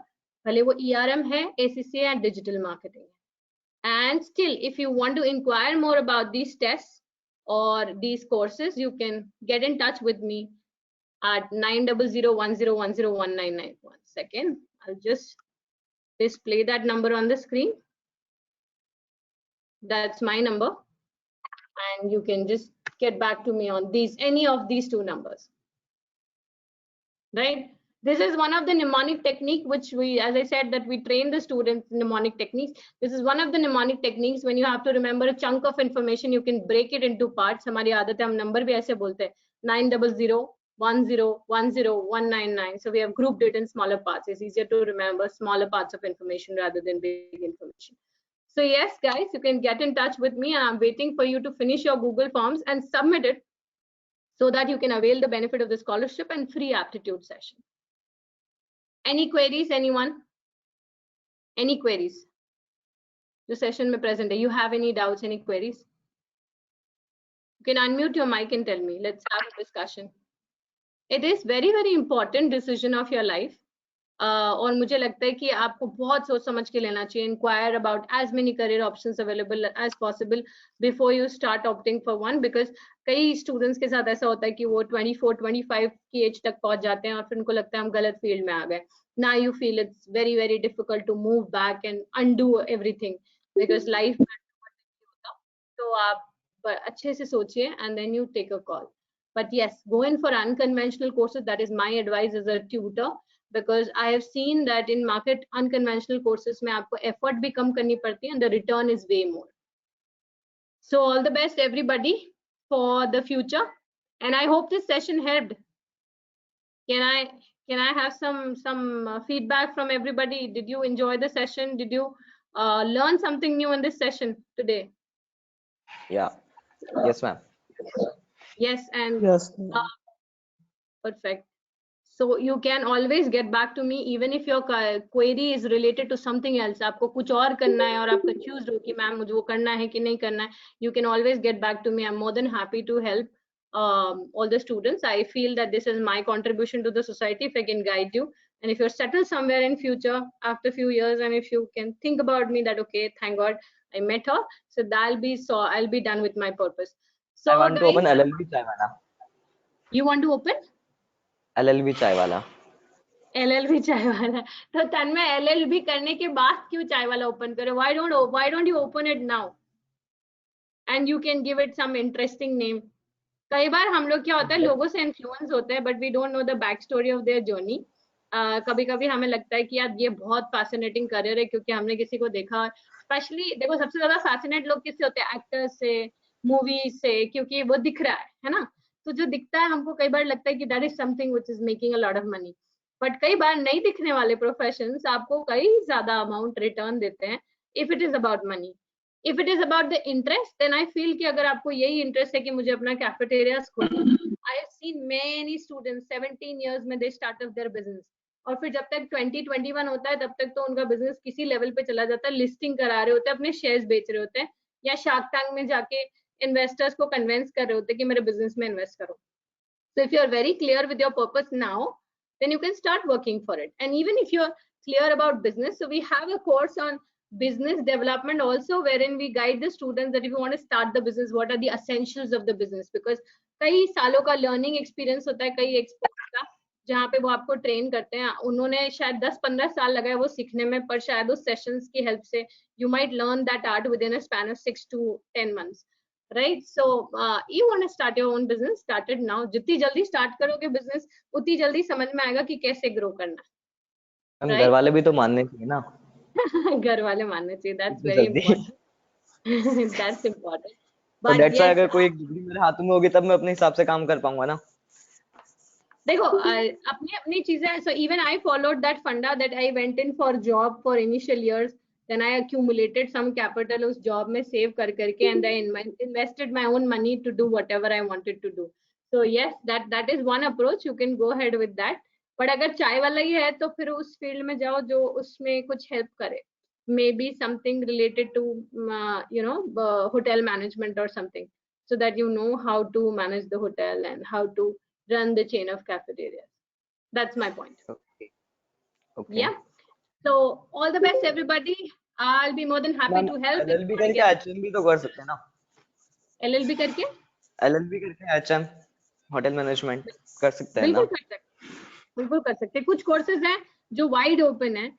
[SPEAKER 2] भले वो ERM है, ACCA and digital marketing. And still, if you want to inquire more about these tests or these courses, you can get in touch with me at 90010101991. One second, I'll just display that number on the screen. That's my number, and you can just get back to me on any of these two numbers, right? This is one of the mnemonic technique which we, as I said, that we train the students in mnemonic techniques. This is one of the mnemonic techniques. When you have to remember a chunk of information, you can break it into parts. हमारी आदत है, हम number भी ऐसे बोलते हैं, 90010101999. So we have grouped it in smaller parts. It's easier to remember smaller parts of information rather than big information. So yes, guys, you can get in touch with me, and I'm waiting for you to finish your Google Forms and submit it so that you can avail the benefit of the scholarship and free aptitude session. Any queries, anyone? Any queries? The session mein present. You have any doubts, any queries? You can unmute your mic and tell me. Let's have a discussion. It is very, very important decision of your life. और मुझे लगता है कि आपको बहुत सोच समझ के लेना चाहिए. Inquire about as many career options available as possible before you start opting for one, because कई students के साथ ऐसा होता है कि वो 24-25 की एज तक पहुंच जाते हैं और फिर उनको लगता है हम गलत फील्ड में आ गए. Now you feel it's very, very difficult to move back and undo everything because life में होता. तो आप अच्छे से सोचिए and then you take a call. But yes, go in for unconventional courses. That is my advice as a tutor. Because I have seen that in market unconventional courses में आपको effort भी कम करनी पड़ती है and the return is way more. So all the best everybody for the future, and I hope this session helped. Can I have some feedback from everybody? Did you enjoy the session? Did you learn something new in this session today?
[SPEAKER 3] Yeah. Yes, ma'am.
[SPEAKER 2] Yes, and
[SPEAKER 4] yes.
[SPEAKER 2] Perfect. So you can always get back to me even if your query is related to something else. आपको कुछ और करना है और आप confused हो कि ma'am मुझे वो करना है कि नहीं करना है. You can always get back to me. I'm more than happy to help all the students. I feel that this is my contribution to the society if I can guide you. And if you're settled somewhere in future after a few years, and if you can think about me that okay, thank God I met her, so I'll be done with my purpose. So
[SPEAKER 3] I want to open LLB chai wala.
[SPEAKER 2] You want to open?
[SPEAKER 3] LLB chai wala.
[SPEAKER 2] LLB चाय वाला. तो तन्मय LLB करने के बाद क्यों चाय वाला open करे? Why don't you open it now? And you can give it some interesting name. कई बार हम लोग क्या होता है, लोगों से इन्फ्लुएंस होते हैं, but we don't know the back story of their journey. कभी कभी हमें लगता है कि यार ये बहुत फैसिनेटिंग करियर है क्योंकि हमने किसी को देखा. स्पेशली देखो सबसे ज्यादा फैसिनेट लोग किससे होते हैं? एक्टर्स से, मूवीज से, क्योंकि वो दिख रहा है ना. तो जो दिखता है हमको कई बार लगता है कि that is something which is making a lot of money. But कई बार नहीं दिखने वाले प्रोफेशंस आपको कई ज्यादा अमाउंट रिटर्न देते हैं if it is about money. If it is about the interest, then I feel कि अगर आपको यही इंटरेस्ट है कि मुझे अपना कैफेटेरियाज खोलना, I have seen many students 17 years में they start up their business, और फिर जब तक 2021 होता है तब तक तो उनका बिजनेस किसी लेवल पे चला जाता है, लिस्टिंग करा रहे होते हैं, अपने शेयर्स बेच रहे होते हैं, या शार्क टैंक में जाके इन्वेस्टर्स को कन्विंस कर रहे होते हैं कि मेरे बिजनेस में इन्वेस्ट करो. So if you are very clear with your purpose now, then you can start working for it. And even if you're clear about business, so we have a course on business development also, wherein we guide the students that if you want to start the business, what are the essentials of the business, because कई सालों का learning experience होता है कई experts का, जहाँ पे वो आपको ट्रेन करते हैं. उन्होंने शायद 10-15 साल लगाए वो सीखने में, पर शायद उस सेशंस की हेल्प से you might learn that art within a span of 6 to 10 months. Right? So you want to start your own business, start it now. जितनी जल्दी स्टार्ट करोगे बिजनेस उतनी जल्दी समझ में आएगा कि कैसे ग्रो करना.
[SPEAKER 3] हम घर वाले भी तो मानने चाहिए ना.
[SPEAKER 2] घर वाले मानने चाहिए. That's very important. That's important.
[SPEAKER 3] But that's why अगर कोई एक डिग्री मेरे हाथ में होगी तब मैं अपने हिसाब से काम कर पाऊंगा ना.
[SPEAKER 2] देखो अपनी अपनी चीजें. So even I followed that funda that I went in for job for initial years. Then I accumulated some capital उस job में save कर करके, and I invested my own money to do whatever I wanted to do. So yes, that is one approach. You can go ahead with that. But अगर चाय वाला ही है तो फिर उस फील्ड में जाओ जो उसमें कुछ हेल्प करे. Maybe something related to hotel management or something, so that you know how to manage the hotel and how to run the chain of cafeterias. That's my point.
[SPEAKER 3] Okay. Okay.
[SPEAKER 2] Yeah. So all the best, everybody. I'll be more than happy
[SPEAKER 3] ma'am
[SPEAKER 2] to help.
[SPEAKER 3] LLB करके HM भी तो कर सकते हैं ना?
[SPEAKER 2] LLB करके?
[SPEAKER 3] LLB करके HM hotel management कर सकते हैं ना?
[SPEAKER 2] बिल्कुल कर सकते, बिल्कुल कर सकते. कुछ कोर्सेज हैं जो वाइड ओपन है.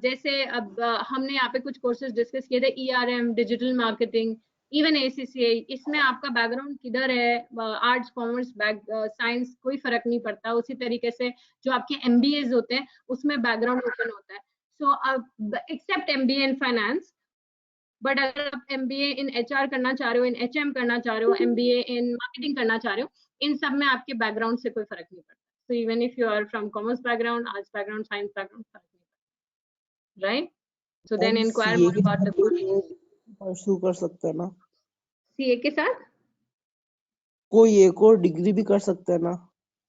[SPEAKER 2] जैसे अब हमने यहाँ पे कुछ कोर्सेज डिस्कस किए थे, ERM, digital marketing, even ACCA. इसमें आपका बैकग्राउंड किधर है, आर्ट्स, कॉमर्स, साइंस, कोई फर्क नहीं पड़ता. उसी तरीके से जो आपके MBAs होते हैं उसमें बैकग्राउंड ओपन होता है. So except MBA in finance, but अगर आप MBA इन HR करना चाह रहे हो, इन HM करना चाह रहे हो, MBA इन मार्केटिंग करना चाह रहे हो, इन सब में आपके बैकग्राउंड से कोई फर्क नहीं पड़ता. So even if you are from commerce background, arts background, science background, right? So then inquire more about the college.
[SPEAKER 4] Pursue कर सकते हैं ना?
[SPEAKER 2] CA के साथ
[SPEAKER 4] कोई एक और डिग्री भी कर सकते हैं ना?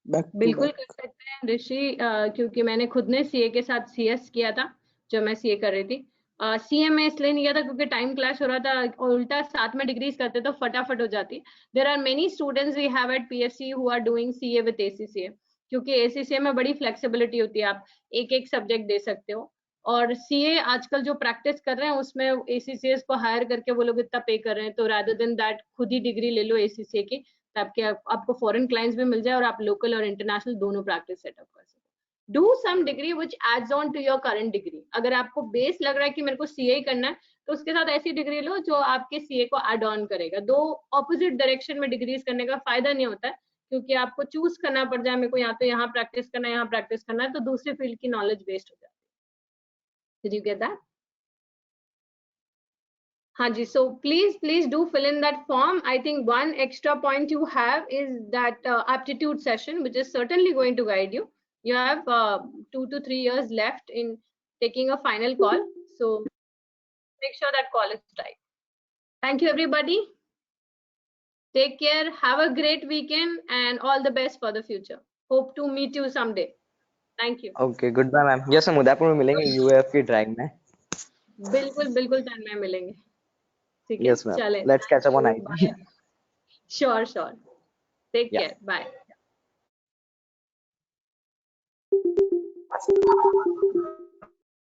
[SPEAKER 2] बिल्कुल कर सकते हैं ऋषि, क्योंकि मैंने खुद ने CA के साथ CS किया था जब मैं CA कर रही थी. CA में इसलिए नहीं किया था क्योंकि टाइम क्लैश हो रहा था, और उल्टा साथ में डिग्रीज करते तो फटाफट हो जाती. There are many students we have at PFC who are doing CA with ACCA, क्योंकि ACCA में बड़ी फ्लेक्सिबिलिटी होती है, आप एक एक सब्जेक्ट दे सकते हो. और CA आजकल जो प्रैक्टिस कर रहे हैं उसमें ACCAs को हायर करके वो लोग इतना पे कर रहे हैं, तो रादर देन दैट खुद ही डिग्री ले लो ACCA की, ताकि आपको फॉरेन क्लाइंट्स भी मिल जाए और आप लोकल और इंटरनेशनल दोनों प्रैक्टिस सेटअप कर सको. Do some degree which adds on to your current degree. अगर आपको बेस लग रहा है कि मेरे को CA ही करना है, तो उसके साथ ऐसी डिग्री लो जो आपके CA को एड ऑन करेगा. दो ऑपोजिट डायरेक्शन में डिग्रीज करने का फायदा नहीं होता है, क्योंकि आपको चूज करना पड़ जाए, मेरे को या तो यहाँ प्रैक्टिस करना है, यहाँ प्रैक्टिस करना है, तो दूसरे फील्ड की नॉलेज वेस्ट हो जाती है. Did you get that? Hanji, so please do fill in that form. I think one extra point you have is that aptitude session, which is certainly going to guide you. You have 2 to 3 years left in taking a final call, so make sure that call is right. Thank you, everybody. Take care. Have a great weekend and all the best for the future. Hope to meet you someday. Thank you.
[SPEAKER 3] Okay, goodbye ma'am. Yes हम उदयपुर में मिलेंगे UAF की drive में.
[SPEAKER 2] बिल्कुल बिल्कुल time में मिलेंगे. ठीक है,
[SPEAKER 3] Yes ma'am.
[SPEAKER 2] चलें.
[SPEAKER 3] Let's catch up on IT.
[SPEAKER 2] Sure. Take
[SPEAKER 3] Yeah.
[SPEAKER 2] care. Bye.